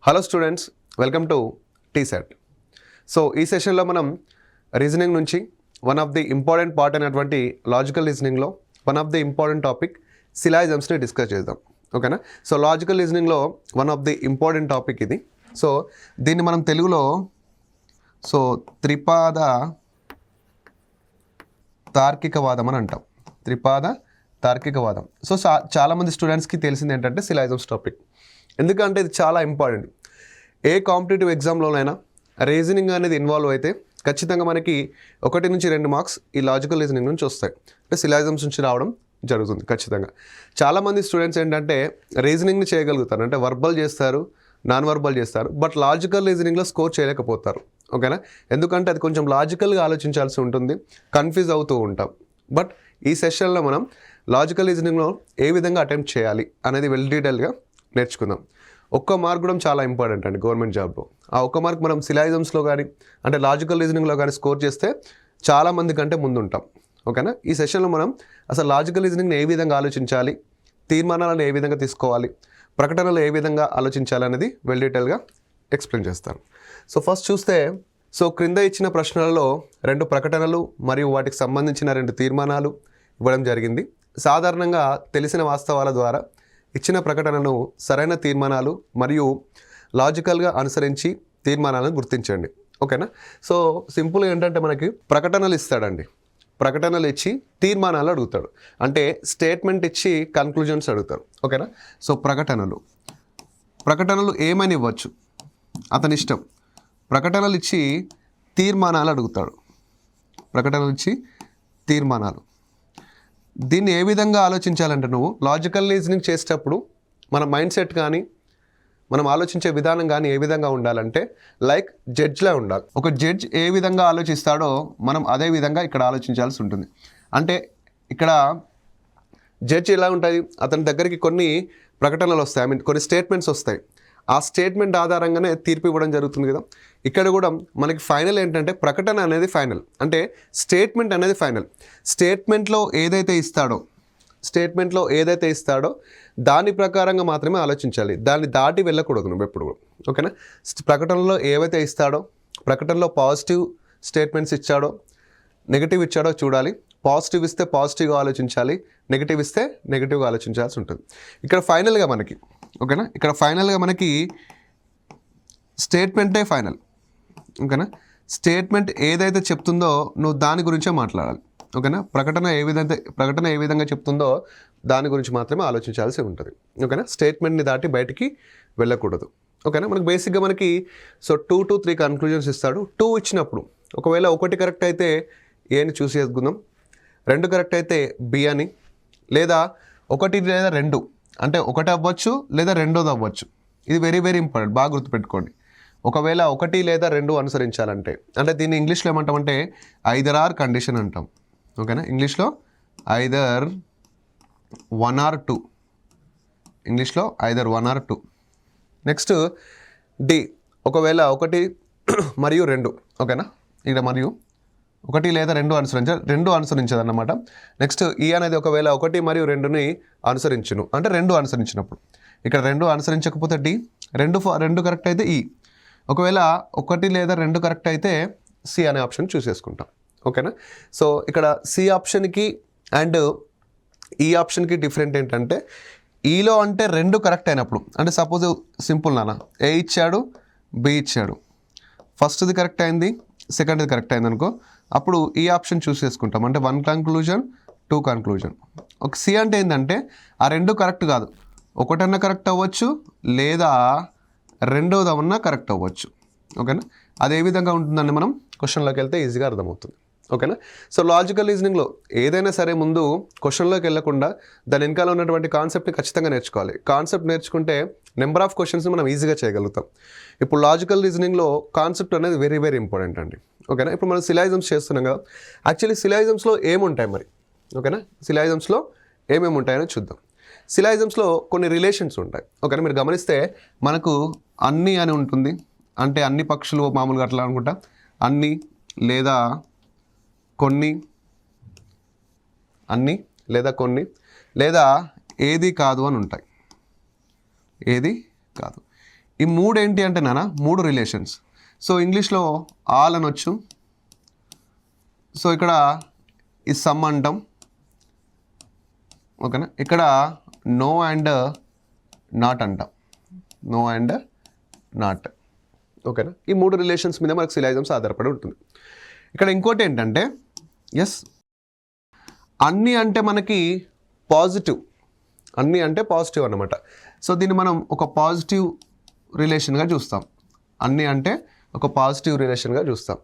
Hello students, welcome to TSAT. So ఈ సెషన్లో మనం రీజనింగ్ నుంచి one of the important part అయినటువంటి లాజికల్ రీజనింగ్లో one of the important topic సిలాయిజమ్స్ని డిస్కస్ చేద్దాం. ఓకేనా? సో లాజికల్ రీజనింగ్లో one of the important topic ఇది. సో దీన్ని మనం తెలుగులో త్రిపాద తార్కికవాదం అని అంటాం. త్రిపాద తార్కికవాదం. సో చాలామంది స్టూడెంట్స్కి తెలిసింది ఏంటంటే సిలాయిజమ్స్ టాపిక్. ఎందుకంటే ఇది చాలా ఇంపార్టెంట్. ఏ కాంపిటేటివ్ ఎగ్జామ్లోనైనా రీజనింగ్ అనేది ఇన్వాల్వ్ అయితే ఖచ్చితంగా మనకి 1 నుంచి 2 మార్క్స్ ఈ లాజికల్ రీజనింగ్ నుంచి వస్తాయి. అంటే సిలాయిజమ్స్ నుంచి రావడం జరుగుతుంది ఖచ్చితంగా. చాలామంది స్టూడెంట్స్ ఏంటంటే రీజనింగ్ని చేయగలుగుతారు, అంటే వర్బల్ చేస్తారు, నాన్ వర్బల్ చేస్తారు, బట్ లాజికల్ రీజనింగ్లో స్కోర్ చేయలేకపోతారు. ఓకేనా? ఎందుకంటే అది కొంచెం లాజికల్గా ఆలోచించాల్సి ఉంటుంది, కన్ఫ్యూజ్ అవుతూ ఉంటాం. బట్ ఈ సెషన్లో మనం లాజికల్ రీజనింగ్లో ఏ విధంగా అటెంప్ట్ చేయాలి అనేది వెల్ డీటెయిల్గా నేర్చుకుందాం. ఒక్క మార్క్ కూడా చాలా ఇంపార్టెంట్ అండి గవర్నమెంట్ జాబ్లో. ఆ ఒక్క మార్క్ మనం సిలాయిజమ్స్లో కానీ అంటే లాజికల్ రీజనింగ్లో కానీ స్కోర్ చేస్తే చాలామంది కంటే ముందుంటాం. ఓకేనా? ఈ సెషన్లో మనం అసలు లాజికల్ రీజనింగ్ని ఏ విధంగా ఆలోచించాలి, తీర్మానాలను ఏ విధంగా తీసుకోవాలి, ప్రకటనలు ఏ విధంగా ఆలోచించాలి అనేది వెల్ డీటెయిల్గా ఎక్స్ప్లెయిన్ చేస్తాను. సో ఫస్ట్ చూస్తే క్రింద ఇచ్చిన ప్రశ్నలలో 2 ప్రకటనలు మరియు వాటికి సంబంధించిన 2 తీర్మానాలు ఇవ్వడం జరిగింది. సాధారణంగా తెలిసిన వాస్తవాల ద్వారా ఇచ్చిన ప్రకటనను సరైన తీర్మానాలు మరియు లాజికల్గా అనుసరించి తీర్మానాలను గుర్తించండి. ఓకేనా? సో సింపుల్గా ఏంటంటే మనకి ప్రకటనలు ఇస్తాడండి, ప్రకటనలు ఇచ్చి తీర్మానాలు అడుగుతాడు, అంటే స్టేట్మెంట్ ఇచ్చి కన్క్లూజన్స్ అడుగుతాడు. ఓకేనా? సో ప్రకటనలు ఏమని ఇవ్వచ్చు, అతని ఇష్టం. ప్రకటనలు ఇచ్చి తీర్మానాలు అడుగుతాడు, ప్రకటనలు ఇచ్చి తీర్మానాలు. దీన్ని ఏ విధంగా ఆలోచించాలంటే నువ్వు లాజికల్ రీజనింగ్ చేసేటప్పుడు మన మైండ్ సెట్ కానీ మనం ఆలోచించే విధానం కానీ ఏ విధంగా ఉండాలంటే లైక్ జడ్జ్లా ఉండాలి. ఒక జడ్జ్ ఏ విధంగా ఆలోచిస్తాడో మనం అదే విధంగా ఇక్కడ ఆలోచించాల్సి ఉంటుంది. అంటే ఇక్కడ జడ్జ్ ఎలా ఉంటుంది, అతని దగ్గరికి కొన్ని ప్రకటనలు వస్తాయి, కొన్ని స్టేట్మెంట్స్ వస్తాయి. ఆ స్టేట్మెంట్ ఆధారంగానే తీర్పు ఇవ్వడం జరుగుతుంది కదా. ఇక్కడ కూడా మనకి ఫైనల్ ఏంటంటే ప్రకటన అనేది ఫైనల్, అంటే స్టేట్మెంట్ అనేది ఫైనల్. స్టేట్మెంట్లో ఏదైతే ఇస్తాడో దాని ప్రకారంగా మాత్రమే ఆలోచించాలి, దాన్ని దాటి వెళ్ళకూడదు నువ్వు ఎప్పుడు కూడా. ఓకేనా? ప్రకటనలో ఏవైతే ఇస్తాడో, ప్రకటనలో పాజిటివ్ స్టేట్మెంట్స్ ఇచ్చాడో నెగిటివ్ ఇచ్చాడో చూడాలి. పాజిటివ్ ఇస్తే పాజిటివ్గా ఆలోచించాలి, నెగిటివ్ ఇస్తే నెగిటివ్గా ఆలోచించాల్సి ఉంటుంది. ఇక్కడ ఫైనల్గా మనకి ఓకేనా, ఇక్కడ ఫైనల్గా మనకి స్టేట్మెంటే ఫైనల్. ఓకేనా? స్టేట్మెంట్ ఏదైతే చెప్తుందో నువ్వు దాని గురించే మాట్లాడాలి. ఓకేనా? ప్రకటన ఏ విధంగా చెప్తుందో దాని గురించి మాత్రమే ఆలోచించాల్సి ఉంటుంది. ఓకేనా? స్టేట్మెంట్ని దాటి బయటికి వెళ్ళకూడదు. ఓకేనా? మనకి బేసిక్గా మనకి 2 to 3 కన్క్లూజన్స్ ఇస్తాడు. 2 ఇచ్చినప్పుడు ఒకవేళ 1 కరెక్ట్ అయితే ఏని చూస్ చేసుకుందాం, 2 కరెక్ట్ అయితే బి అని, లేదా 1 లేదా 2 అంటే 1 అవ్వచ్చు లేదా 2ది అవ్వచ్చు. ఇది వెరీ వెరీ ఇంపార్టెంట్, బాగా గుర్తుపెట్టుకోండి. ఒకవేళ 1 లేదా 2 అనుసరించాలంటే, అంటే దీన్ని ఇంగ్లీష్లో ఏమంటామంటే ఐదర్ ఆర్ కండిషన్ అంటాం. ఓకేనా? ఇంగ్లీష్లో ఐదర్ 1 or 2, ఇంగ్లీష్లో ఐదర్ 1 or 2. నెక్స్ట్ డి, ఒకవేళ 1 మరియు 2. ఓకేనా? ఇక్కడ మరియు 1 లేదా 2 అనుసరించదన్నమాట. నెక్స్ట్ ఈ అనేది ఒకవేళ 1 మరియు 2ని అనుసరించును, అంటే 2 అనుసరించినప్పుడు. ఇక్కడ 2 అనుసరించకపోతే డి, 2 కరెక్ట్ అయితే ఈ. ఒకవేళ 1 లేదా 2 కరెక్ట్ అయితే సి అనే ఆప్షన్ చూస్ చేసుకుంటాం. ఓకేనా? సో ఇక్కడ సి ఆప్షన్కి అండ్ ఈ ఆప్షన్కి డిఫరెంట్ ఏంటంటే, ఈలో అంటే 2 కరెక్ట్ అయినప్పుడు, అంటే సపోజ్ సింపుల్ నాన్న ఏ ఇచ్చాడు బి ఇచ్చాడు, ఫస్ట్ది కరెక్ట్ అయింది సెకండ్ది కరెక్ట్ అయింది అనుకో, అప్పుడు ఈ ఆప్షన్ చూస్ చేసుకుంటాం, అంటే 1 కన్క్లూజన్ 2 కన్క్లూజన్. ఒక సి అంటే ఏంటంటే ఆ 2 కరెక్ట్ కాదు, 1 కరెక్ట్ అవ్వచ్చు లేదా 2ది కరెక్ట్ అవ్వచ్చు. ఓకేనా? అది ఏ విధంగా ఉంటుందండి మనం క్వశ్చన్లోకి వెళ్తే ఈజీగా అర్థమవుతుంది. ఓకేనా? సో లాజికల్ రీజనింగ్లో ఏదైనా సరే ముందు క్వశ్చన్లోకి వెళ్ళకుండా దాని వెనకాల ఉన్నటువంటి కాన్సెప్ట్ని ఖచ్చితంగా నేర్చుకోవాలి. కాన్సెప్ట్ నేర్చుకుంటే నెంబర్ ఆఫ్ క్వశ్చన్స్ని మనం ఈజీగా చేయగలుగుతాం. ఇప్పుడు లాజికల్ రీజనింగ్లో కాన్సెప్ట్ అనేది వెరీ వెరీ ఇంపార్టెంట్ అండి. ఓకేనా? ఇప్పుడు మనం సిలాయిజమ్స్ చేస్తున్నాం కదా, యాక్చువల్లీ సిలాయిజమ్స్లో ఏముంటాయి మరి? ఓకేనా? సిలాయిజమ్స్లో ఏమేమి ఉంటాయని చూద్దాం. సిలాయిజమ్స్లో కొన్ని రిలేషన్స్ ఉంటాయి. ఓకేనా? మీరు గమనిస్తే మనకు అన్ని అని ఉంటుంది, అంటే అన్ని పక్షులు మామూలుగా అట్లా అనుకుంటా, అన్ని లేదా కొన్ని, అన్ని లేదా కొన్ని, లేదా ఏది కాదు అని ఉంటాయి. ఏది కాదు. ఈ 3 ఏంటి అంటే నాన్న 3 రిలేషన్స్. సో ఇంగ్లీష్లో ఆల్ అనొచ్చు. సో ఇక్కడ ఈ సమ్ అంటాం, ఓకేనా. ఇక్కడ నో అండ్ నాట్ అంటాం, నో అండ్ నాట్, ఓకేనా. ఈ 3 రిలేషన్స్ మీద మనకు సిలాయిజమ్స్ ఆధారపడి ఉంటుంది. ఇక్కడ ఇంకోటి ఏంటంటే ఎస్ అన్నీ అంటే మనకి పాజిటివ్, అన్నీ అంటే పాజిటివ్ అన్నమాట. సో దీన్ని మనం ఒక పాజిటివ్ రిలేషన్గా చూస్తాం. అన్నీ అంటే ఒక పాజిటివ్ రిలేషన్గా చూస్తాం.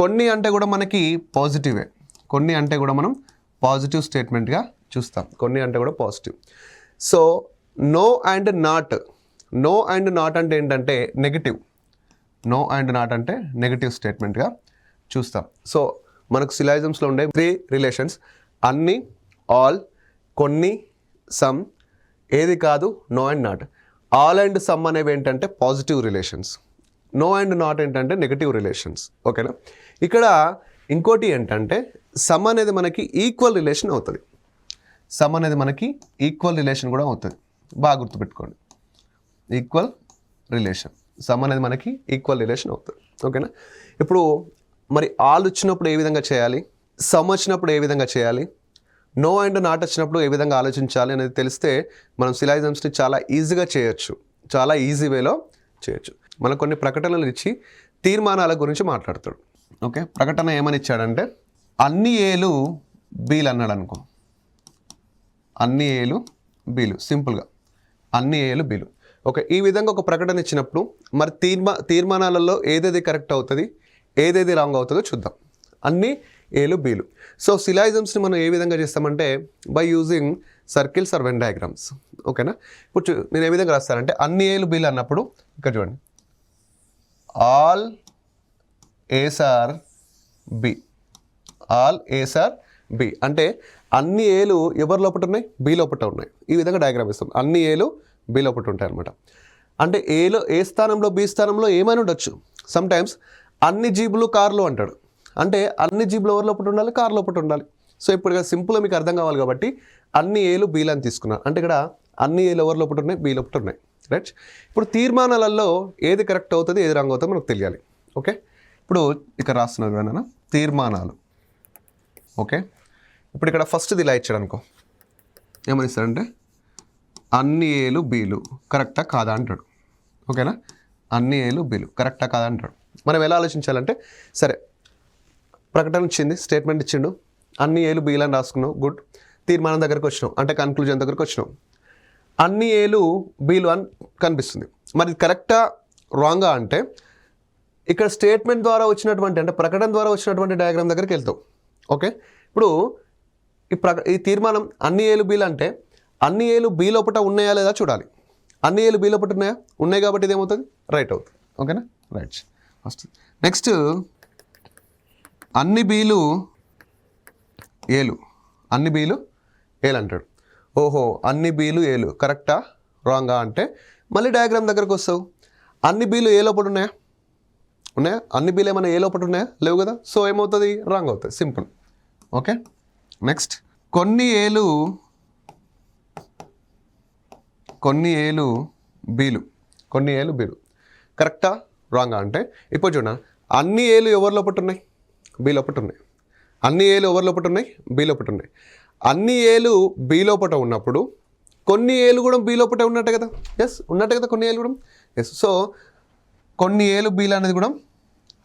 కొన్ని అంటే కూడా మనకి పాజిటివే, కొన్ని అంటే కూడా మనం పాజిటివ్ స్టేట్మెంట్గా చూస్తాం, కొన్ని అంటే కూడా positive. So no and not, no and not అంటే ఏంటంటే నెగిటివ్, నో అండ్ నాట్ అంటే నెగిటివ్ స్టేట్మెంట్గా చూస్తాం. సో మనకు సిలాయిజమ్స్లో ఉండే 3 రిలేషన్స్ అన్ని, ఆల్, కొన్ని, సమ్. ఏది కాదు no and not. All and some అనేవి ఏంటంటే positive relations, no and not ఏంటంటే నెగిటివ్ రిలేషన్స్, ఓకేనా. ఇక్కడ ఇంకోటి ఏంటంటే సమ్ అనేది మనకి ఈక్వల్ రిలేషన్ అవుతుంది, సమ్ అనేది మనకి ఈక్వల్ రిలేషన్ కూడా అవుతుంది. బాగా గుర్తుపెట్టుకోండి, ఈక్వల్ రిలేషన్, సమ్ అనేది మనకి ఈక్వల్ రిలేషన్ అవుతుంది, ఓకేనా. ఇప్పుడు మరి ఆల్ వచ్చినప్పుడు ఏ విధంగా చేయాలి, సమ్ వచ్చినప్పుడు ఏ విధంగా చేయాలి, నో అండ్ నాట్ వచ్చినప్పుడు ఏ విధంగా ఆలోచించాలి అనేది తెలిస్తే మనం సిలాయిజమ్స్ని చాలా ఈజీగా చేయొచ్చు, చాలా ఈజీ వేలో చేయొచ్చు. మనకు కొన్ని ప్రకటనలు ఇచ్చి తీర్మానాల గురించి మాట్లాడతాడు, ఓకే. ప్రకటన ఏమని ఇచ్చాడంటే అన్ని ఏలు బీలు అన్నాడు అనుకో, అన్ని ఏలు బీలు, సింపుల్గా అన్ని ఏలు బీలు, ఓకే. ఈ విధంగా ఒక ప్రకటన ఇచ్చినప్పుడు మరి తీర్మానాలలో ఏదేది కరెక్ట్ అవుతుంది, ఏదేది రాంగ్ అవుతుందో చూద్దాం. అన్ని ఏలు బీలు. సో సిలాయిజమ్స్ని మనం ఏ విధంగా చేస్తామంటే by using circles or Venn diagrams, ఓకేనా. ఇప్పుడు నేను ఏ విధంగా రాస్తానంటే అన్ని ఏలు బీలు అన్నప్పుడు ఇక్కడ చూడండి, all A's are B, all A's are B అంటే అన్ని ఏలు ఎవరి లోపల ఉన్నాయి, బి లోపల ఉన్నాయి. ఈ విధంగా డయాగ్రామ్ ఇస్తాం, అన్ని ఏలు బి లోపల ఉంటాయి అనమాట. అంటే ఏలో ఏ స్థానంలో బి స్థానంలో ఏమైనా ఉండొచ్చు. సమ్ టైమ్స్ అన్ని జీబులు కార్లు అంటాడు, అంటే అన్ని జీబులు ఎవరి లోపల ఉండాలి, కార్ లోపల ఉండాలి. సో ఇప్పుడు సింపుల్గా మీకు అర్థం కావాలి కాబట్టి అన్ని ఏలు బీలు అని తీసుకున్నాను. అంటే ఇక్కడ అన్ని ఏలు ఎవరి లోపల ఉన్నాయి, బి లోపల ఉన్నాయి, రైట్. ఇప్పుడు తీర్మానాలలో ఏది కరెక్ట్ అవుతుంది, ఏది రాంగ్ అవుతుందో మనకు తెలియాలి, ఓకే. ఇప్పుడు ఇక్కడ రాస్తున్నారు కదా తీర్మానాలు, ఓకే. ఇప్పుడు ఇక్కడ ఫస్ట్ది ఇలా ఇచ్చాడు అనుకో, ఏమని ఇస్తాడంటే అన్ని ఏలు బీలు కరెక్టా కాదా అంటాడు, ఓకేనా. అన్ని ఏలు బీలు కరెక్టా కాదా అంటాడు. మనం ఎలా ఆలోచించాలంటే సరే ప్రకటన ఇచ్చింది, స్టేట్మెంట్ ఇచ్చిండు, అన్ని ఏలు బీలు అని రాసుకున్నావు, గుడ్. తీర్మానం దగ్గరకు వచ్చినావు అంటే కన్క్లూజన్ దగ్గరకు వచ్చినావు, అన్ని ఏలు బీలు అని కనిపిస్తుంది. మరి కరెక్టా రాంగా అంటే ఇక్కడ స్టేట్మెంట్ ద్వారా వచ్చినటువంటి అంటే ప్రకటన ద్వారా వచ్చినటువంటి డయాగ్రామ్ దగ్గరికి వెళ్తావు, ఓకే. ఇప్పుడు ఈ తీర్మానం అన్ని ఏలు బీలు అంటే అన్ని ఏలు బీ లోపల ఉన్నాయా లేదా చూడాలి. అన్ని ఏలు బీ లోపల ఉన్నాయా, ఉన్నాయి కాబట్టి ఇది ఏమవుతుంది, రైట్ అవుతుంది, ఓకేనా, రైట్. ఫస్ట్ నెక్స్ట్ అన్ని బీలు ఏలు, అన్ని బీలు ఏలు అంటాడు. ఓహో అన్ని బీలు ఏలు కరెక్టా రాంగా అంటే మళ్ళీ డయాగ్రామ్ దగ్గరకు వస్తావు, అన్ని బీలు ఏ లోపల ఉన్నాయా, ఉన్నాయా, అన్ని బీలు ఏమైనా ఏ లోపల ఉన్నాయా, లేవు కదా. సో ఏమవుతుంది, రాంగ్ అవుతుంది, సింపుల్, ఓకే. నెక్స్ట్ కొన్ని ఏలు బీలు, కొన్ని ఏలు బీలు కరెక్టా రాంగా అంటే ఇప్పుడు చూడ అన్ని ఏలు ఎవరి లోపల ఉన్నాయి, బీ లోపల ఉన్నాయి. అన్ని ఏలు ఎవరి లోపల ఉన్నాయి, బీ లోపల ఉన్నాయి. అన్ని ఏలు బీ లోపల ఉన్నప్పుడు కొన్ని ఏలు కూడా బీ లోపల ఉన్నట్టు కదా, ఎస్ ఉన్నట్టు కదా కొన్ని ఏలు కూడా, ఎస్. సో కొన్ని ఏలు బీలు అనేది కూడా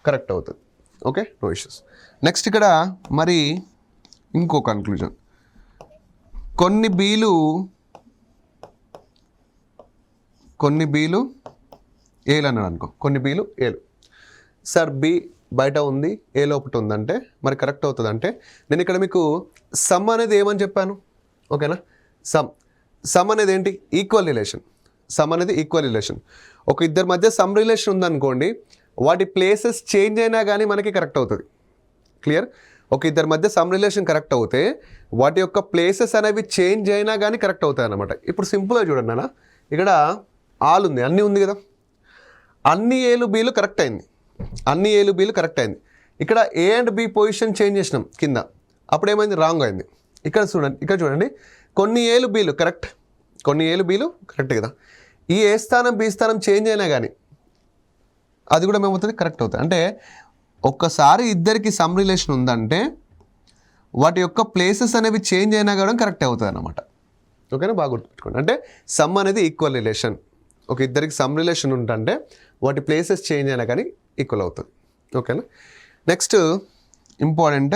కరెక్ట్ అవుతుంది, ఓకే, నో ఇష్యూస్. నెక్స్ట్ ఇక్కడ మరి ఇంకో కన్క్లూజన్, కొన్ని బీలు ఏలు అన్నాడు అనుకో, కొన్ని బీలు ఏలు. సార్ బి బయట ఉంది, ఏ లోపల ఉందంటే మరి కరెక్ట్ అవుతుంది అంటే నేను ఇక్కడ మీకు సమ్ అనేది ఏమని చెప్పాను, ఓకేనా. సమ్ అనేది ఏంటి, ఈక్వల్ రిలేషన్. సమ్ అనేది ఈక్వల్ రిలేషన్. ఒక ఇద్దరి మధ్య సమ్ రిలేషన్ ఉందనుకోండి, వాటి ప్లేసెస్ చేంజ్ అయినా కానీ మనకి కరెక్ట్ అవుతుంది, క్లియర్. ఒక ఇద్దరి మధ్య సమ్ రిలేషన్ కరెక్ట్ అవుతే వాటి యొక్క ప్లేసెస్ అనేవి చేంజ్ అయినా కానీ కరెక్ట్ అవుతాయి అన్నమాట. ఇప్పుడు సింపుల్గా చూడండి అన్న, ఇక్కడ ఆల్ ఉంది, అన్నీ ఉంది కదా, అన్ని ఏలు బీలు కరెక్ట్ అయింది, అన్ని ఏలు బీలు కరెక్ట్ అయింది. ఇక్కడ A and B position change చేసినాం కింద, అప్పుడు ఏమైంది, రాంగ్ అయింది. ఇక్కడ చూడండి కొన్ని ఏలు బీలు కరెక్ట్, కొన్ని ఏలు బీలు కరెక్ట్ కదా. ఈ ఏ స్థానం బి స్థానం చేంజ్ అయినా కానీ అది కూడా ఏమవుతుంది, కరెక్ట్ అవుతుంది. అంటే ఒక్కసారి ఇద్దరికి సమ్ రిలేషన్ ఉందంటే వాటి యొక్క ప్లేసెస్ అనేవి చేంజ్ అయినా కూడా కరెక్ట్ అవుతుంది అన్నమాట. ఓకేనా, బాగా గుర్తుపెట్టుకోండి. అంటే సమ్ అనేది ఈక్వల్ రిలేషన్. ఒక ఇద్దరికి సమ్ రిలేషన్ ఉంటుంటే వాటి ప్లేసెస్ చేంజ్ అయినా కానీ ఈక్వల్ అవుతుంది. ఓకేనా. నెక్స్ట్ ఇంపార్టెంట్,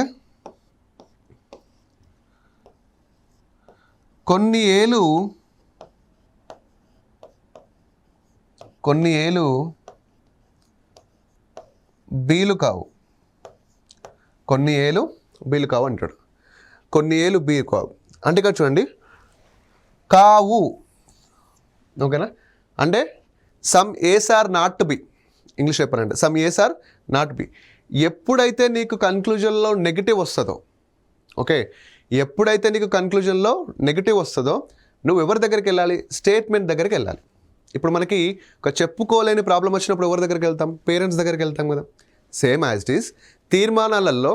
కొన్ని ఏలు బీలు కావు, కొన్ని ఏలు బీలు కావు అంటాడు. కొన్ని ఏలు బీ కావు అంటే ఇక్కడ చూడండి, కావు. ఓకేనా, అంటే some ace are not B. English చెప్పారంటే some ace are not B. ఎప్పుడైతే నీకు కన్క్లూజన్లో నెగిటివ్ వస్తుందో, ఓకే, ఎప్పుడైతే నీకు కన్క్లూజన్లో నెగిటివ్ వస్తుందో నువ్వు ఎవరి దగ్గరికి వెళ్ళాలి, స్టేట్మెంట్ దగ్గరికి వెళ్ళాలి. ఇప్పుడు మనకి ఒక చెప్పుకోలేని ప్రాబ్లం వచ్చినప్పుడు ఎవరి దగ్గరికి వెళ్తాం, పేరెంట్స్ దగ్గరికి వెళ్తాం కదా. సేమ్ యాజ్ ఇట్ ఈస్ తీర్మానాలలో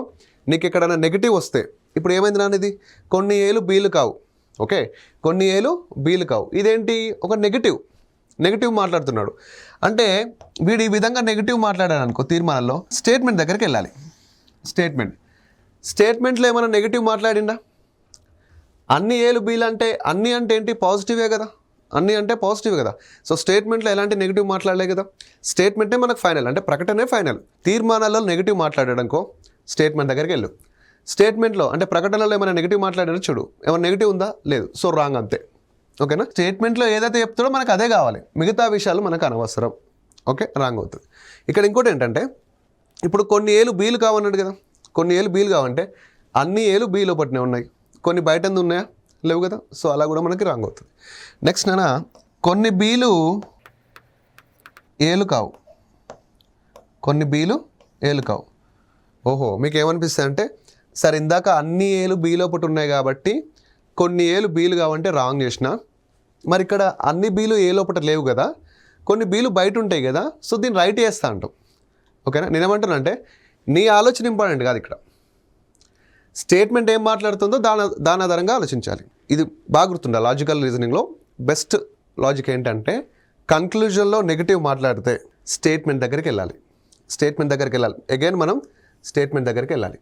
నీకు ఎక్కడైనా నెగిటివ్ వస్తే, ఇప్పుడు ఏమైంది నాన్న, ఇది కొన్ని ఏలు బీలు కావు. ఓకే, కొన్ని ఏలు బీలు కావు, ఇదేంటి, ఒక నెగిటివ్ మాట్లాడుతున్నాడు. అంటే వీడు ఈ విధంగా నెగిటివ్ మాట్లాడాడు అనుకో తీర్మానంలో, స్టేట్మెంట్ దగ్గరికి వెళ్ళాలి. స్టేట్మెంట్లో ఏమైనా నెగిటివ్ మాట్లాడిండా, అన్ని ఏలు బీలు అంటే అన్ని అంటే ఏంటి, పాజిటివే కదా, అన్ని అంటే పాజిటివ్ కదా. సో స్టేట్మెంట్లో ఎలాంటి నెగిటివ్ మాట్లాడలే కదా. స్టేట్మెంటే మనకు ఫైనల్, అంటే ప్రకటనే ఫైనల్. తీర్మానాల్లో నెగిటివ్ మాట్లాడాడనుకో స్టేట్మెంట్ దగ్గరికి వెళ్ళు. స్టేట్మెంట్లో అంటే ప్రకటనలో ఏమైనా నెగిటివ్ మాట్లాడారో చూడు, ఏమైనా నెగిటివ్ ఉందా, లేదు, సో రాంగ్ అంతే. ఓకేనా, స్టేట్మెంట్లో ఏదైతే చెప్తాడో మనకు అదే కావాలి, మిగతా విషయాలు మనకు అనవసరం. ఓకే, రాంగ్ అవుతుంది. ఇక్కడ ఇంకోటి ఏంటంటే, ఇప్పుడు కొన్ని ఏలు బీలు కావన్నాడు కదా, కొన్ని ఏలు బీలు కావంటే అన్ని ఏలు బీ లోపట్నే ఉన్నాయి, కొన్ని బయట ఉన్నాయా, లేవు కదా. సో అలా కూడా మనకి రాంగ్ అవుతుంది. నెక్స్ట్ నాన్న, కొన్ని బీలు ఏలు కావు, కొన్ని బీలు ఏలు కావు. ఓహో, మీకు ఏమనిపిస్తుంది అంటే, సరే ఇందాక అన్ని ఏలు బీ లోపట ఉన్నాయి కాబట్టి కొన్ని ఏలు బీలు కావంటే రాంగ్ చేసిన, మరి ఇక్కడ అన్ని బీలు ఏ లోపట లేవు కదా, కొన్ని బీలు బయట ఉంటాయి కదా, సో దీన్ని రైట్ చేస్తా అంటాం. ఓకేనా, నేనేమంటున్నా అంటే నీ ఆలోచన ఇంపార్టెంట్ కాదు, ఇక్కడ స్టేట్మెంట్ ఏం మాట్లాడుతుందో దాని ఆధారంగా ఆలోచించాలి. ఇది బాగా గుర్తుందా, లాజికల్ రీజనింగ్లో బెస్ట్ లాజిక్ ఏంటంటే, కన్క్లూజన్లో నెగిటివ్ మాట్లాడితే స్టేట్మెంట్ దగ్గరికి వెళ్ళాలి. అగైన్ మనం స్టేట్మెంట్ దగ్గరికి వెళ్ళాలి.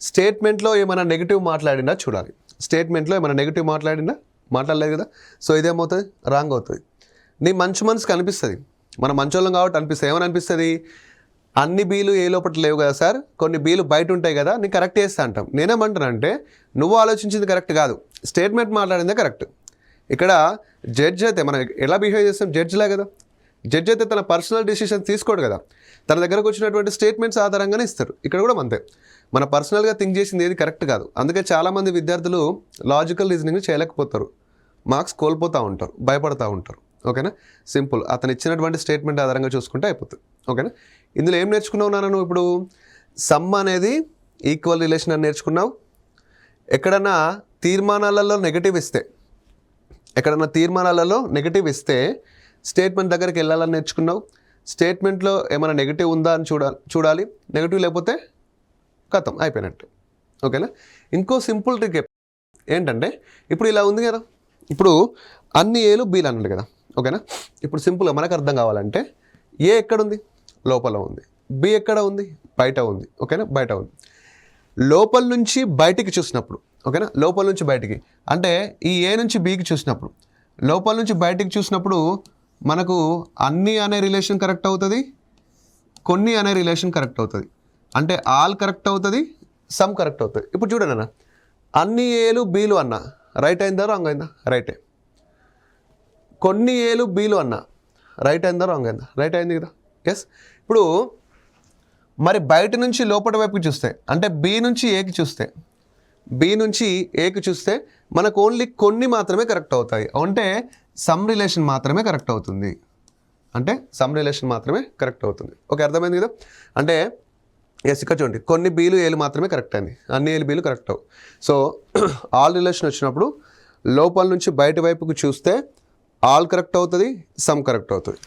స్టేట్మెంట్లో ఏమైనా నెగిటివ్ మాట్లాడినా చూడాలి. స్టేట్మెంట్లో ఏమైనా నెగిటివ్ మాట్లాడలేదు కదా, సో ఇదేమవుతుంది, రాంగ్ అవుతుంది. నీ మంచి మనసుకు అనిపిస్తుంది, మన మంచోళ్ళం కాబట్టి అనిపిస్తుంది, ఏమని అనిపిస్తుంది, అన్ని బీలు ఏ లోపల లేవు కదా సార్, కొన్ని బీలు బయట ఉంటాయి కదా, నీకు కరెక్ట్ చేస్తా అంటాం. నేనేమంటానంటే నువ్వు ఆలోచించింది కరెక్ట్ కాదు, స్టేట్మెంట్ మాట్లాడిందే కరెక్ట్. ఇక్కడ జడ్జ్ అయితే మనం ఎలా బిహేవ్ చేస్తాం, జడ్జ్లా కదా. జడ్జ్ అయితే తన పర్సనల్ డెసిషన్స్ తీసుకోడు కదా, తన దగ్గరకు వచ్చినటువంటి స్టేట్మెంట్స్ ఆధారంగానే ఇస్తారు. ఇక్కడ కూడా అంతే, మన పర్సనల్గా థింక్ చేసింది ఏది కరెక్ట్ కాదు. అందుకే చాలామంది విద్యార్థులు లాజికల్ రీజనింగ్ చేయలేకపోతారు, మార్క్స్ కోల్పోతూ ఉంటారు, భయపడుతూ ఉంటారు. ఓకేనా, సింపుల్, అతను ఇచ్చినటువంటి స్టేట్మెంట్ ఆధారంగా చూసుకుంటే అయిపోతుంది. ఓకేనా, ఇందులో ఏం నేర్చుకున్నావు నాన్న నువ్వు, ఇప్పుడు సమ్ అనేది ఈక్వల్ రిలేషన్ అని నేర్చుకున్నావు. ఎక్కడన్నా తీర్మానాలలో నెగటివ్ ఇస్తే స్టేట్మెంట్ దగ్గరికి వెళ్ళాలని నేర్చుకున్నావు. స్టేట్మెంట్లో ఏమైనా నెగిటివ్ ఉందా అని చూడాలి, నెగిటివ్ లేకపోతే కథం అయిపోయినట్టు. ఓకేనా, ఇంకో సింపుల్ ట్రిక్ ఏంటంటే, ఇప్పుడు ఇలా ఉంది కదా, ఇప్పుడు అన్ని ఏలు బీలు అన్నాడు కదా. ఓకేనా, ఇప్పుడు సింపుల్గా మనకు అర్థం కావాలంటే, ఏ ఎక్కడుంది, లోపల ఉంది, బి ఎక్కడ ఉంది, బయట ఉంది. ఓకేనా, బయట ఉంది. లోపల నుంచి బయటికి చూసినప్పుడు, ఓకేనా, లోపల నుంచి బయటికి అంటే ఈ ఏ నుంచి బికి చూసినప్పుడు, లోపల నుంచి బయటికి చూసినప్పుడు మనకు అన్ని అనే రిలేషన్ కరెక్ట్ అవుతుంది, కొన్ని అనే రిలేషన్ కరెక్ట్ అవుతుంది. అంటే ఆల్ కరెక్ట్ అవుతుంది, సమ్ కరెక్ట్ అవుతుంది. ఇప్పుడు చూడండి అన్న, అన్ని ఏలు బీలు అన్న రైట్ అయిందా, రాంగ్ అయిందా, రైటే. కొన్ని ఏలు బీలు అన్న రైట్ అయిందా, రాంగ్ అయిందా, రైట్ అయింది కదా. ఎస్. ఇప్పుడు మరి బయట నుంచి లోపల వైపుకి చూస్తే, అంటే బి నుంచి ఏకి చూస్తే మనకు ఓన్లీ కొన్ని మాత్రమే కరెక్ట్ అవుతాయి, అంటే సమ్ రిలేషన్ మాత్రమే కరెక్ట్ అవుతుంది. ఓకే, అర్థమైంది కదా. అంటే ఎస్, ఇక్కడ చూడండి, కొన్ని బీలు ఏలు మాత్రమే కరెక్ట్ అయింది, అన్ని ఏలు బీలు కరెక్ట్ అవు. సో ఆల్ రిలేషన్ వచ్చినప్పుడు లోపల నుంచి బయట వైపుకు చూస్తే ఆల్ కరెక్ట్ అవుతుంది, సమ్ కరెక్ట్ అవుతుంది.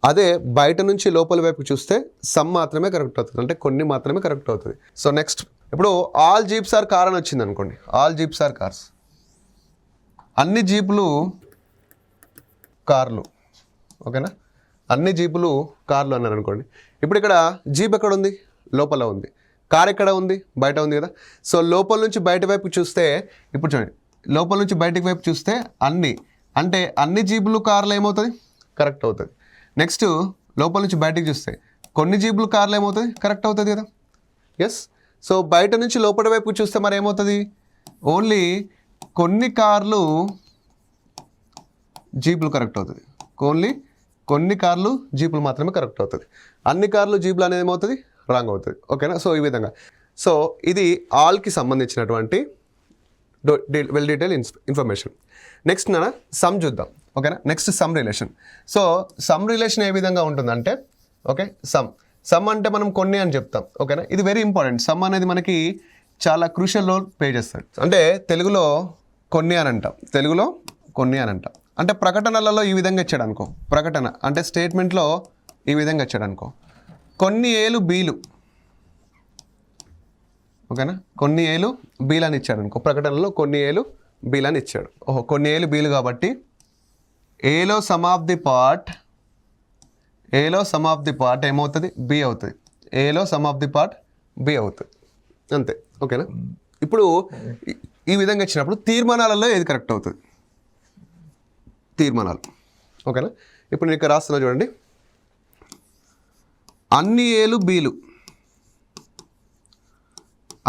అదే బయట నుంచి లోపల వైపు చూస్తే సమ్ మాత్రమే కరెక్ట్ అవుతుంది, అంటే కొన్ని మాత్రమే కరెక్ట్ అవుతుంది. సో నెక్స్ట్, ఇప్పుడు ఆల్ జీప్స్ ఆర్ కార్ అని వచ్చింది అనుకోండి, ఆల్ జీప్స్ ఆర్ కార్స్, అన్ని జీపులు కార్లు. ఓకేనా, అన్ని జీపులు కార్లు అన్నారు అనుకోండి. ఇప్పుడు ఇక్కడ జీప్ ఎక్కడ ఉంది, లోపల ఉంది. కార్ ఎక్కడ ఉంది, బయట ఉంది కదా. సో లోపల నుంచి బయట వైపు చూస్తే, ఇప్పుడు చూడండి, లోపల నుంచి బయటకు వైపు చూస్తే అంటే అన్ని జీపులు కార్లు ఏమవుతుంది, కరెక్ట్ అవుతుంది. నెక్స్ట్ లోపల నుంచి బయటకు చూస్తే కొన్ని జీపులు కార్లు ఏమవుతుంది, కరెక్ట్ అవుతుంది కదా. ఎస్. సో బయట నుంచి లోపల వైపు చూస్తే మరి ఏమవుతుంది, ఓన్లీ కొన్ని కార్లు జీపులు కరెక్ట్ అవుతుంది. ఓన్లీ కొన్ని కార్లు జీపులు మాత్రమే కరెక్ట్ అవుతుంది. అన్ని కార్లు జీపులు అనేది ఏమవుతుంది, రాంగ్ అవుతుంది. ఓకేనా. సో ఈ విధంగా, సో ఇది ఆల్కి సంబంధించినటువంటి వెల్ డీటెయిల్ ఇన్ఫర్మేషన్. నెక్స్ట్ నా సమ్ చూద్దాం. ఓకేనా. Next some relation. So some relation ఏ విధంగా ఉంటుందంటే, ఓకే, సమ్ అంటే మనం కొన్ని అని చెప్తాం. ఓకేనా. ఇది వెరీ ఇంపార్టెంట్. సమ్ అనేది మనకి చాలా క్రూషియల్ రోల్ ప్లే చేస్తాడు. అంటే తెలుగులో కొన్ని అని అంటాం, తెలుగులో కొన్ని అని అంటాం. అంటే ప్రకటనలలో ఈ విధంగా ఇచ్చాడు అనుకో, ప్రకటన అంటే స్టేట్మెంట్లో ఈ విధంగా ఇచ్చాడు అనుకో, కొన్ని ఏలు బీలు, ఓకేనా, కొన్ని ఏలు బీలు అని ఇచ్చాడు అనుకో. ప్రకటనలో కొన్ని ఏలు బీలు అని ఇచ్చాడు. ఓహో, కొన్ని ఏలు బీలు కాబట్టి ఏలో సమ్ ఆఫ్ ది పార్ట్ ఏమవుతుంది, బి అవుతుంది. ఏలో some of the part B అవుతుంది, అంతే. ఓకేనా. ఇప్పుడు ఈ విధంగా ఇచ్చినప్పుడు తీర్మానాలలో ఏది కరెక్ట్ అవుతుంది, తీర్మానాలు. ఓకేనా. ఇప్పుడు నేను ఇక్కడ రాస్తున్నా చూడండి, అన్ని ఏలు బీలు,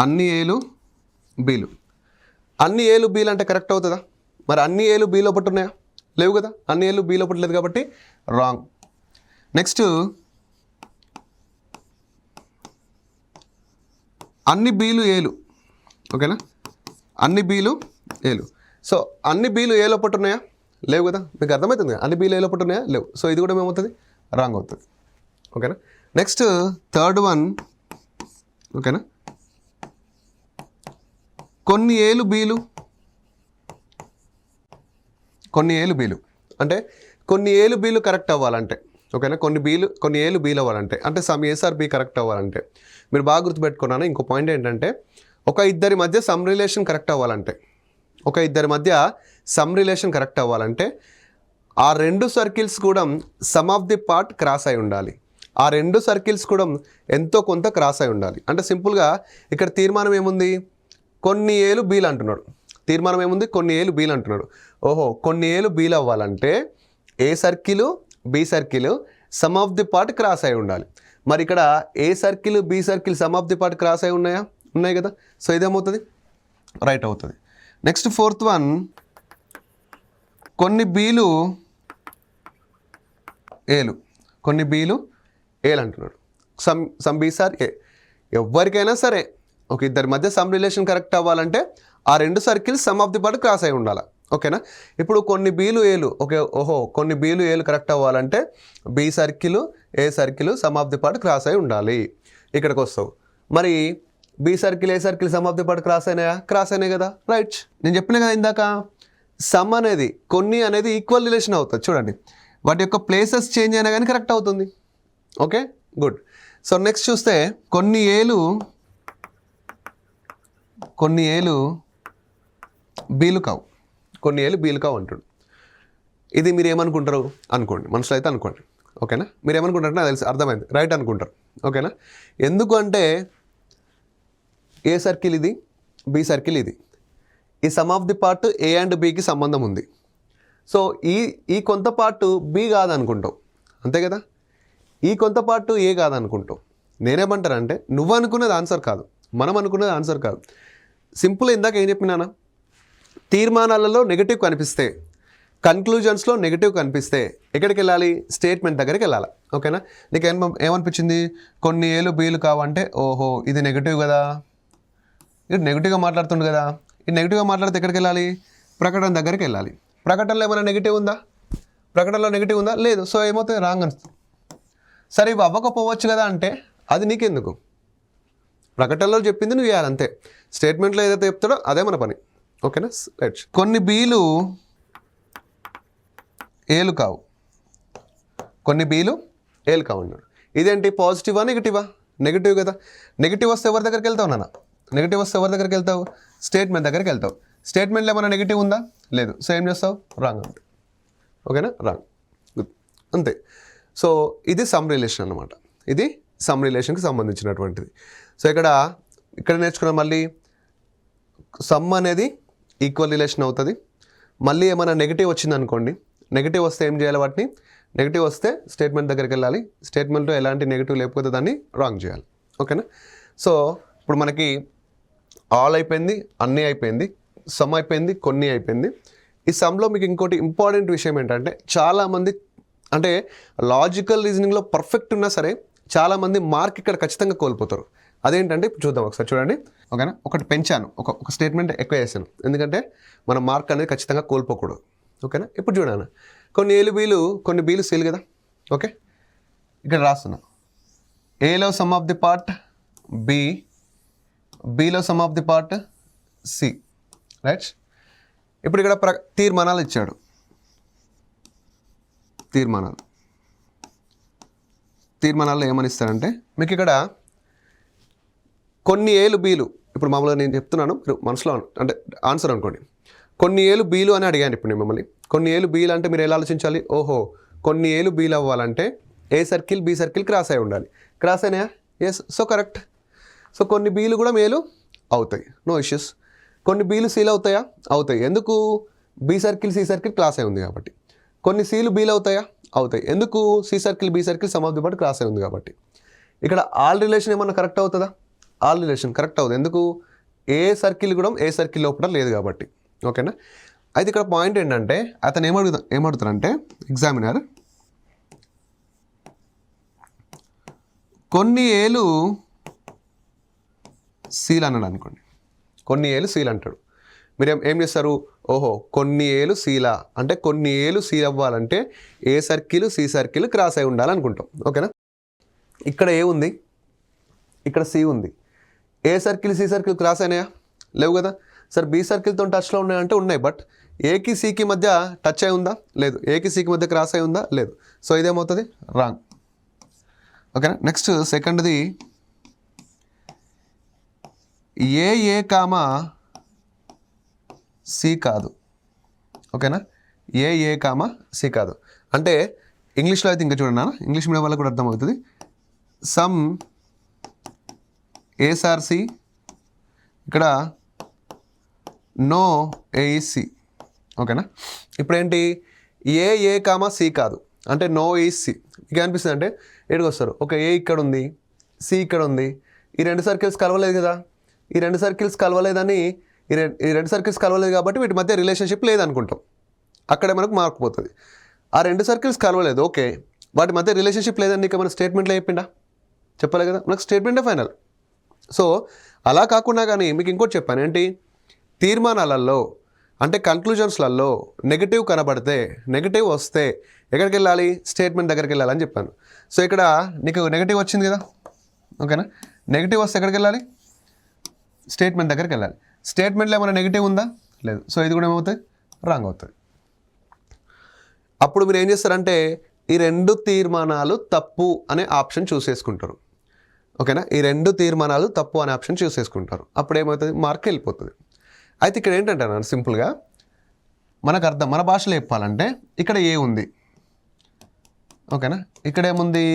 అన్ని ఏలు బీలు. అన్ని ఏలు బీలు అంటే కరెక్ట్ అవుతుందా? మరి అన్ని ఏలు బీ లోపల ఉన్నాయా? లేవు కదా. అన్ని ఏలు బీ లోపల లేదు కాబట్టి రాంగ్. నెక్స్ట్ అన్ని బీలు ఏలు, ఓకేనా, అన్ని బీలు ఏలు. సో అన్ని బీలు ఏ లోపల ఉన్నాయా? లేవు కదా. మీకు అర్థమవుతుంది కదా, అన్ని బీలు ఏ లోపల ఉన్నాయా? లేవు. సో ఇది కూడా ఏమవుతుంది, రాంగ్ అవుతుంది. ఓకేనా. నెక్స్ట్ థర్డ్ వన్, ఓకేనా, కొన్ని ఏలు బీలు, కొన్ని ఏలు బీలు అంటే కొన్ని ఏలు బీలు కరెక్ట్ అవ్వాలంటే, ఓకేనా, కొన్ని ఏలు బీలు అవ్వాలంటే, అంటే some ace are B correct అవ్వాలంటే మీరు బాగా గుర్తుపెట్టుకున్నాను. ఇంకో పాయింట్ ఏంటంటే, ఒక ఇద్దరి మధ్య సమ్ రిలేషన్ కరెక్ట్ అవ్వాలంటే, ఒక ఇద్దరి మధ్య సమ్ రిలేషన్ కరెక్ట్ అవ్వాలంటే ఆ రెండు సర్కిల్స్ కూడా some of the part cross అయి ఉండాలి. ఆ రెండు సర్కిల్స్ కూడా ఎంతో కొంత క్రాస్ అయి ఉండాలి. అంటే సింపుల్గా ఇక్కడ తీర్మానం ఏముంది, కొన్ని ఏలు బీలు అంటున్నాడు. తీర్మానం ఏముంది, కొన్ని ఏలు బీలు అంటున్నాడు. ఓహో, కొన్ని ఏలు బీలు అవ్వాలంటే A circle B circle some of the part cross అయి ఉండాలి. మరి ఇక్కడ A circle B circle some of the part cross అయి ఉన్నాయా? ఉన్నాయి కదా. సో ఇదేమవుతుంది, రైట్ అవుతుంది. నెక్స్ట్ ఫోర్త్ వన్, కొన్ని బీలు ఏలు, కొన్ని బీలు ఏలు అంటున్నాడు. సమ్ బీస్ ఆర్ ఏ. ఎవరికైనా సరే ఒక ఇద్దరి మధ్య సమ్ రిలేషన్ కరెక్ట్ అవ్వాలంటే ఆ రెండు circles some of the part cross అయి ఉండాలి. ఓకేనా. ఇప్పుడు కొన్ని బీలు ఏలు, ఓకే, ఓహో, కొన్ని బీలు ఏలు కరెక్ట్ అవ్వాలంటే B circle A circle some of the part cross అయి ఉండాలి. ఇక్కడికి వస్తావు, మరి B circle A circle some of the part cross అయినాయా? క్రాస్ అయినాయి కదా, రైట్. నేను చెప్పిన కదా ఇందాక, సమ్ అనేది కొన్ని అనేది ఈక్వల్ రిలేషన్ అవుతుంది. చూడండి, వాటి యొక్క ప్లేసెస్ చేంజ్ అయినా కానీ కరెక్ట్ అవుతుంది. Okay, good. సో నెక్స్ట్ చూస్తే కొన్ని ఏలు బీలు కావు, కొన్ని ఏలు బీలు కావు అంటాడు. ఇది మీరు ఏమనుకుంటారు అనుకోండి, మనసులో అయితే అనుకోండి. ఓకేనా. మీరు ఏమనుకుంటారంటే నాకు తెలిసి అర్థమైంది, రైట్ అనుకుంటారు. ఓకేనా. ఎందుకు అంటే ఏ సర్కిల్ ఇది, బి సర్కిల్ ఇది, ఈ some of the part A and బికి సంబంధం ఉంది. సో ఈ కొంత పార్ట్ బి కాదనుకుంటావు, అంతే కదా. ఈ కొంత పార్ట్ ఏ కాదనుకుంటావు. నేనేమంటానంటే నువ్వు అనుకున్నది ఆన్సర్ కాదు, మనం అనుకున్నది ఆన్సర్ కాదు. సింపుల్. ఇందాక ఏం చెప్పినానా, తీర్మానాలలో నెగిటివ్ కనిపిస్తే, కన్క్లూజన్స్లో నెగిటివ్ కనిపిస్తే ఎక్కడికి వెళ్ళాలి, స్టేట్మెంట్ దగ్గరికి వెళ్ళాలి. ఓకేనా. నీకు ఏమనిపించింది, కొన్ని ఏలు బీలు కావంటే, ఓహో ఇది నెగిటివ్ కదా, ఇది నెగిటివ్గా మాట్లాడుతుండు కదా, ఇది నెగిటివ్గా మాట్లాడితే ఎక్కడికి వెళ్ళాలి, ప్రకటన దగ్గరికి వెళ్ళాలి. ప్రకటనలో ఏమైనా నెగిటివ్ ఉందా, ప్రకటనలో నెగిటివ్ ఉందా? లేదు. సో ఏమవుతుంది, రాంగ్ అనిస్తుంది. సరే ఇవి అవ్వకపోవచ్చు కదా అంటే అది నీకెందుకు, ప్రకటనలో చెప్పింది నువ్వు చేయాలి అంతే. స్టేట్మెంట్లో ఏదైతే చెప్తాడో అదే మన పని. ఓకేనా. రైట్. కొన్ని బీలు ఏలు కావు, కొన్ని బీలు ఏలు కావు అన్నాడు. ఇదేంటి, పాజిటివా నెగిటివా? నెగిటివ్ కదా. నెగిటివ్ వస్తే ఎవరి దగ్గరికి వెళ్తావు నాన్న, నెగిటివ్ వస్తే ఎవరి దగ్గరికి వెళ్తావు, స్టేట్మెంట్ దగ్గరికి వెళ్తావు. స్టేట్మెంట్లో ఏమైనా నెగిటివ్ ఉందా? లేదు. సో ఏం చేస్తావు, రాంగ్ అంటే. ఓకేనా, రాంగ్. గుడ్. అంతే. సో ఇది సమ్ రిలేషన్ అన్నమాట. ఇది సమ్ రిలేషన్కి సంబంధించినటువంటిది. సో ఇక్కడ నేర్చుకున్న మళ్ళీ సమ్ అనేది ఈక్వల్ రిలేషన్ అవుతుంది. మళ్ళీ ఏమైనా నెగిటివ్ వచ్చింది అనుకోండి, నెగిటివ్ వస్తే ఏం చేయాలి, వాటిని నెగిటివ్ వస్తే స్టేట్మెంట్ దగ్గరికి వెళ్ళాలి. స్టేట్మెంట్లో ఎలాంటి నెగిటివ్ లేకపోతే దాన్ని రాంగ్ చేయాలి. ఓకేనా. సో ఇప్పుడు మనకి ఆల్ అయిపోయింది, అన్నీ అయిపోయింది, సమ్ అయిపోయింది, కొన్ని అయిపోయింది. ఈ సమ్లో మీకు ఇంకోటి ఇంపార్టెంట్ విషయం ఏంటంటే, చాలామంది అంటే లాజికల్ రీజనింగ్లో పర్ఫెక్ట్ ఉన్నా సరే చాలామంది మార్క్ ఇక్కడ ఖచ్చితంగా కోల్పోతారు. అదేంటంటే ఇప్పుడు చూద్దాం ఒకసారి చూడండి. ఓకేనా. ఒకటి పెంచాను, ఒక స్టేట్మెంట్ ఎక్కువ చేశాను, ఎందుకంటే మన మార్క్ అనేది ఖచ్చితంగా కోల్పోకూడదు. ఓకేనా. ఇప్పుడు చూడండి, కొన్ని ఏలు బీలు కొన్ని బీలు సీలు కదా. ఓకే, ఇక్కడ రాస్తున్నా ఏలో some of the part B, బిలో some of the part C, right. ఇప్పుడు ఇక్కడ తీర్మానాలు ఇచ్చాడు. తీర్మానాల్లో ఏమని ఇస్తారంటే మీకు ఇక్కడ కొన్ని ఏలు బీలు, ఇప్పుడు మామూలుగా నేను చెప్తున్నాను, మీరు మనసులో అంటే ఆన్సర్ అనుకోండి. కొన్ని ఏలు బీలు అని అడిగాను ఇప్పుడు నేను మిమ్మల్ని. కొన్ని ఏలు బీలు అంటే మీరు ఎలా ఆలోచించాలి, ఓహో కొన్ని ఏలు బీలు అవ్వాలంటే A circle B circle cross అయి ఉండాలి. క్రాస్ అయినాయా? ఎస్. So correct. సో కొన్ని బీలు కూడా మేలు అవుతాయి, నో ఇష్యూస్. కొన్ని బీలు సీలు అవుతాయా? అవుతాయి. ఎందుకు? B circle C circle cross అయి ఉంది కాబట్టి. కొన్ని సీలు బీలు అవుతాయా? అవుతాయి. ఎందుకు? C circle B circle some of the part cross అయి ఉంది కాబట్టి. ఇక్కడ ఆల్ రిలేషన్ ఏమన్నా కరెక్ట్ అవుతుందా? ఆల్ రిలేషన్ కరెక్ట్ అవుతుంది. ఎందుకు? ఏ సర్కిల్ కూడా ఏ సర్కిల్ లోపల లేదు కాబట్టి. ఓకేనా. అయితే ఇక్కడ పాయింట్ ఏంటంటే అతను ఏమడుగుతారంటే ఎగ్జామినర్ కొన్ని ఏలు సీల్ అన్నాడు అనుకోండి. కొన్ని ఏలు సీల్ అంటాడు. మీరు ఏం చేస్తారు, ఓహో కొన్ని ఏలు సీలా అంటే కొన్ని ఏలు సీల్ అవ్వాలంటే A circle C circle cross అయి ఉండాలనుకుంటాం. ఓకేనా. ఇక్కడ ఏ ఉంది, ఇక్కడ సి ఉంది. A circle C circle cross అయినాయా? లేవు కదా. సార్ బి సర్కిల్తో టచ్లో ఉన్నాయంటే ఉన్నాయి, బట్ ఏకి సికి మధ్య టచ్ అయి ఉందా? లేదు. ఏకి సికి మధ్య క్రాస్ అయి ఉందా? లేదు. సో ఇదేమవుతుంది, రాంగ్. ఓకేనా. నెక్స్ట్ సెకండ్ది ఏ కామా సి కాదు. ఓకేనా. ఏ కామా సి కాదు అంటే ఇంగ్లీష్లో అయితే ఇంకా చూడండి, ఇంగ్లీష్ మీడియం వాళ్ళకి కూడా అర్థమవుతుంది. సమ్ ఏసార్సి, ఇక్కడ నో ఏఈసి. ఓకేనా. ఇప్పుడు ఏంటి, ఏ కామా సి కాదు అంటే నో ఈసి. మీకు అనిపిస్తుంది అంటే ఏడుకు వస్తారు, ఒక ఏ ఇక్కడ ఉంది, సి ఇక్కడ ఉంది, ఈ రెండు సర్కిల్స్ కలవలేదు కదా. ఈ రెండు సర్కిల్స్ కలవలేదని ఈ రెండు సర్కిల్స్ కలవలేదు కాబట్టి వీటి మధ్య రిలేషన్షిప్ లేదనుకుంటాం. అక్కడే మనకు మార్క్ పోతుంది. ఆ రెండు సర్కిల్స్ కలవలేదు, ఓకే, వాటి మధ్య రిలేషన్షిప్ లేదని నీకు మన స్టేట్మెంట్లో చెప్పిండా? చెప్పలే కదా. మనకు స్టేట్మెంటే ఫైనల్. సో అలా కాకుండా కానీ మీకు ఇంకోటి చెప్పాను ఏంటి, తీర్మానాలలో అంటే కన్క్లూజన్స్లలో నెగిటివ్ కనబడితే, నెగిటివ్ వస్తే ఎక్కడికి వెళ్ళాలి, స్టేట్మెంట్ దగ్గరికి వెళ్ళాలని చెప్పాను. సో ఇక్కడ నీకు నెగిటివ్ వచ్చింది కదా. ఓకేనా. నెగిటివ్ వస్తే ఎక్కడికి వెళ్ళాలి, స్టేట్మెంట్ దగ్గరికి వెళ్ళాలి. స్టేట్మెంట్లో ఏమైనా నెగిటివ్ ఉందా? లేదు. సో ఇది కూడా ఏమవుతుంది, రాంగ్ అవుతుంది. అప్పుడు మీరు ఏం చేస్తారంటే ఈ రెండు తీర్మానాలు తప్పు అనే ఆప్షన్ చూస్ చేసుకుంటారు. ఓకేనా. ఈ రెండు తీర్మానాలు తప్పు అనే ఆప్షన్ చూస్ చేసుకుంటారు. అప్పుడు ఏమవుతుంది, మార్క్ వెళ్ళిపోతుంది. అయితే ఇక్కడ ఏంటంటే అన్నాను సింపుల్గా మనకు అర్థం, మన భాషలో చెప్పాలంటే ఇక్కడ ఏ ఉంది. ఓకేనా. ఇక్కడ ఏముంది,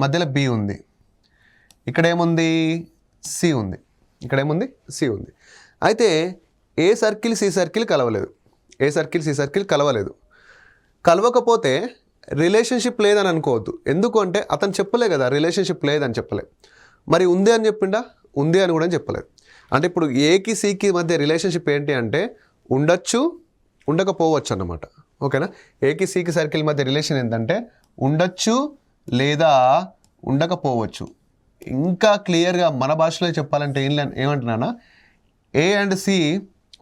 మధ్యలో బి ఉంది. ఇక్కడ ఏముంది, సి ఉంది. ఇక్కడ ఏముంది, సి ఉంది. అయితే ఏ సర్కిల్ సి సర్కిల్ కలవలేదు. ఏ సర్కిల్ సి సర్కిల్ కలవలేదు. కలవకపోతే రిలేషన్షిప్ లేదని అనుకోవద్దు. ఎందుకు అంటే అతను చెప్పలే కదా రిలేషన్షిప్ లేదని చెప్పలే. మరి ఉంది అని చెప్పిండా? ఉంది అని కూడా చెప్పలేదు. అంటే ఇప్పుడు ఏకి సికి మధ్య రిలేషన్షిప్ ఏంటి అంటే ఉండొచ్చు, ఉండకపోవచ్చు అన్నమాట. ఓకేనా. ఏకి సికి సర్కిల్ మధ్య రిలేషన్ ఏంటంటే ఉండొచ్చు లేదా ఉండకపోవచ్చు. ఇంకా క్లియర్గా మన భాషలో చెప్పాలంటే ఏమంటున్నానా, A and C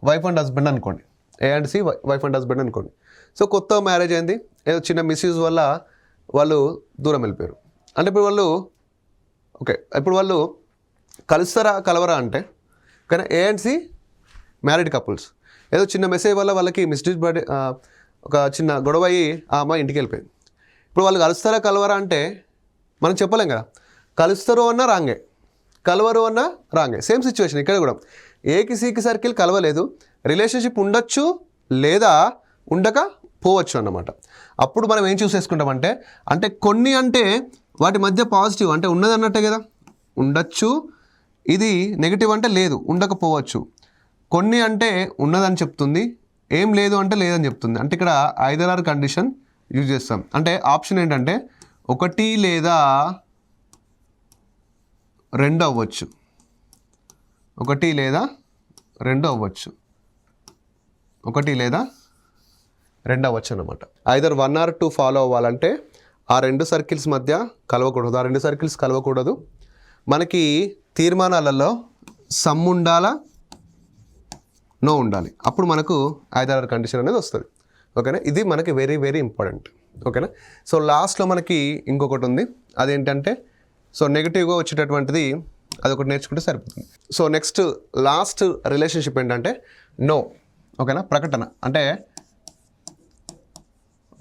wife and husband అనుకోండి. A and C wife and husband అనుకోండి. సో కొత్త మ్యారేజ్ అయింది, ఏదో చిన్న మిస్యూజ్ వల్ల వాళ్ళు దూరం వెళ్ళిపోయారు. అంటే ఇప్పుడు వాళ్ళు ఇప్పుడు వాళ్ళు కలుస్తారా కలవరా అంటే, కానీ A and C married couples, ఏదో చిన్న మెసేజ్ వల్ల వాళ్ళకి మిస్యూజ్ బర్త్డే ఒక చిన్న గొడవ అయ్యి ఆ అమ్మాయి ఇంటికి వెళ్ళిపోయింది. ఇప్పుడు వాళ్ళు కలుస్తారా కలవరా అంటే మనం చెప్పలేం కదా. కలుస్తారు అన్నా రాంగే, కలవరు అన్నా రాంగే. సేమ్ సిచ్యువేషన్ ఇక్కడ కూడా. ఏకి సికి సర్కిల్ కలవలేదు, రిలేషన్షిప్ ఉండొచ్చు లేదా పోవచ్చు అన్నమాట. అప్పుడు మనం ఏం చూస్ చేసుకుంటామంటే అంటే కొన్ని అంటే వాటి మధ్య పాజిటివ్ అంటే ఉన్నది అన్నట్టే కదా, ఉండొచ్చు. ఇది నెగిటివ్ అంటే లేదు, ఉండకపోవచ్చు. కొన్ని అంటే ఉన్నదని చెప్తుంది, ఏం లేదు అంటే లేదని చెప్తుంది. అంటే ఇక్కడ ఐదర్ ఆర్ కండిషన్ యూజ్ చేస్తాం. అంటే ఆప్షన్ ఏంటంటే ఒకటి లేదా రెండు అవ్వచ్చు, ఒకటి లేదా రెండు అవ్వచ్చు, ఒకటి లేదా రెండు అవ్వచ్చు అనమాట. ఐదర్ 1 or 2 ఫాలో అవ్వాలంటే ఆ రెండు సర్కిల్స్ మధ్య కలవకూడదు, ఆ రెండు సర్కిల్స్ కలవకూడదు. మనకి తీర్మానాలలో సమ్ ఉండాలా, నో ఉండాలి. అప్పుడు మనకు ఐదర్ ఆర్ కండిషన్ అనేది వస్తుంది. ఓకేనా, ఇది మనకి వెరీ వెరీ ఇంపార్టెంట్. ఓకేనా, సో లాస్ట్లో మనకి ఇంకొకటి ఉంది, అదేంటంటే సో నెగిటివ్గా వచ్చేటటువంటిది అదొకటి నేర్చుకుంటే సరిపోతుంది. సో నెక్స్ట్ లాస్ట్ రిలేషన్షిప్ ఏంటంటే నో. ఓకేనా, ప్రకటన అంటే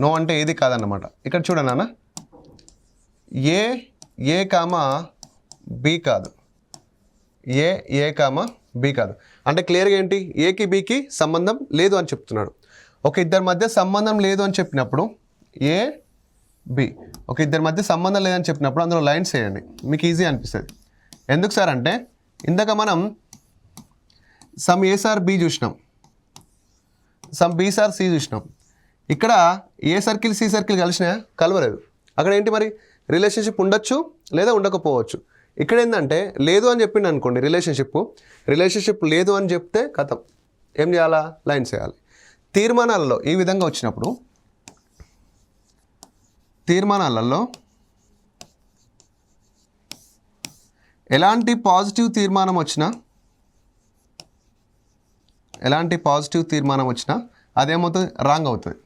నో అంటే ఏది కాదన్నమాట. ఇక్కడ చూడండి అన్న, ఏ కామా బి కాదు, ఏ కామా బి కాదు అంటే క్లియర్గా ఏంటి, ఏకి బికి సంబంధం లేదు అని చెప్తున్నాడు. ఒక ఇద్దరి మధ్య సంబంధం లేదు అని చెప్పినప్పుడు ఏ బి, ఒక ఇద్దరి మధ్య సంబంధం లేదని చెప్పినప్పుడు అందులో లైన్స్ వేయండి, మీకు ఈజీ అనిపిస్తుంది. ఎందుకు సార్ అంటే ఇందాక మనం సమ్ ఏ సార్ బి చూసినాం, సమ్ బి సార్ సి చూసినాం. ఇక్కడ ఏ సర్కిల్ సి సర్కిల్ కలిసినా కలవలేదు. అక్కడ ఏంటి మరి, రిలేషన్షిప్ ఉండొచ్చు లేదా ఉండకపోవచ్చు. ఇక్కడ ఏంటంటే లేదు అని చెప్పిండు అనుకోండి, రిలేషన్షిప్ లేదు అని చెప్తే కథం, ఏం చేయాలా, లైన్స్ వేయాలి. తీర్మానాలలో ఈ విధంగా వచ్చినప్పుడు, తీర్మానాలలో ఎలాంటి పాజిటివ్ తీర్మానం వచ్చినా అదేమవుతుంది, రాంగ్ అవుతుంది.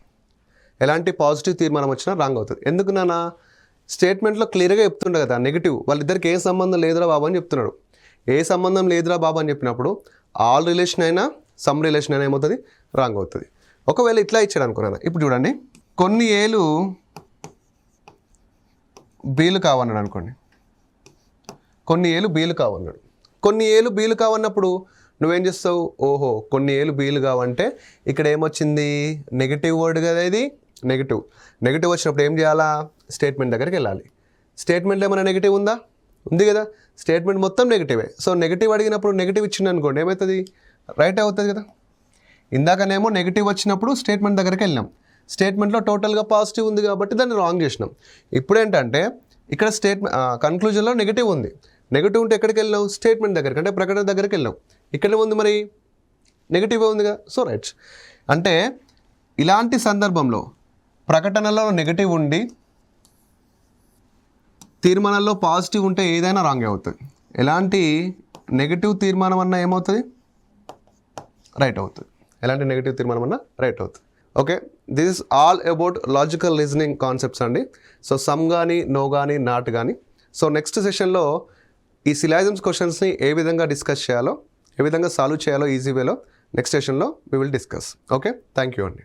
ఎలాంటి పాజిటివ్ తీర్మానం వచ్చినా రాంగ్ అవుతుంది. ఎందుకు నాన్న, స్టేట్మెంట్లో క్లియర్గా చెప్తుండే కదా నెగిటివ్, వాళ్ళిద్దరికి ఏ సంబంధం లేదురా బాబు అని చెప్తున్నాడు. ఏ సంబంధం లేదురా బాబు అని చెప్పినప్పుడు ఆల్ రిలేషన్ అయినా సమ్ రిలేషన్ అయినా ఏమవుతుంది, రాంగ్ అవుతుంది. ఒకవేళ ఇట్లా ఇచ్చాడు అనుకున్నాను, ఇప్పుడు చూడండి, కొన్ని ఏలు బీలు కావన్నాడు అనుకోండి, కొన్ని ఏలు బీలు కావన్నాడు. కొన్ని ఏలు బీలు కావన్నప్పుడు నువ్వేం చేస్తావు, ఓహో కొన్ని ఏలు బీలు కావంటే ఇక్కడ ఏమొచ్చింది, నెగిటివ్ వర్డ్ కదా ఇది, నెగిటివ్ వచ్చినప్పుడు ఏం చేయాలా, స్టేట్మెంట్ దగ్గరికి వెళ్ళాలి. స్టేట్మెంట్లో ఏమైనా నెగిటివ్ ఉందా, ఉంది కదా, స్టేట్మెంట్ మొత్తం నెగిటివే. సో నెగిటివ్ అడిగినప్పుడు నెగిటివ్ ఇచ్చింది అనుకోండి, ఏమవుతుంది, రైట్ అవుతుంది కదా. ఇందాకనేమో నెగిటివ్ వచ్చినప్పుడు స్టేట్మెంట్ దగ్గరికి వెళ్ళినాం, స్టేట్మెంట్లో టోటల్గా పాజిటివ్ ఉంది కాబట్టి దాన్ని రాంగ్ చేసినాం. ఇప్పుడు ఏంటంటే ఇక్కడ కన్క్లూజన్లో నెగిటివ్ ఉంది, నెగిటివ్ ఉంటే ఎక్కడికి వెళ్ళాం, స్టేట్మెంట్ దగ్గరికి అంటే ప్రకటన దగ్గరికి వెళ్ళాం. ఇక్కడ ఉంది మరి నెగిటివ్ ఉంది కదా, సో రైట్. అంటే ఇలాంటి సందర్భంలో ప్రకటనలో నెగిటివ్ ఉండి తీర్మానాల్లో పాజిటివ్ ఉంటే ఏదైనా రాంగ్ అవుతుంది. ఎలాంటి నెగిటివ్ తీర్మానం అన్నా ఏమవుతుంది, రైట్ అవుతుంది. ఎలాంటి నెగిటివ్ తీర్మానం అన్నా రైట్ అవుతుంది. Okay, this is all about logical reasoning concepts అండి. సో సమ్ కానీ, నో కానీ, నాట్ కానీ. సో నెక్స్ట్ సెషన్లో ఈ సిలాజిమ్స్ క్వశ్చన్స్ని ఏ విధంగా డిస్కస్ చేయాలో, ఏ విధంగా సాల్వ్ చేయాలో ఈజీ వేలో నెక్స్ట్ సెషన్లో we will discuss. Okay, thank you అండి.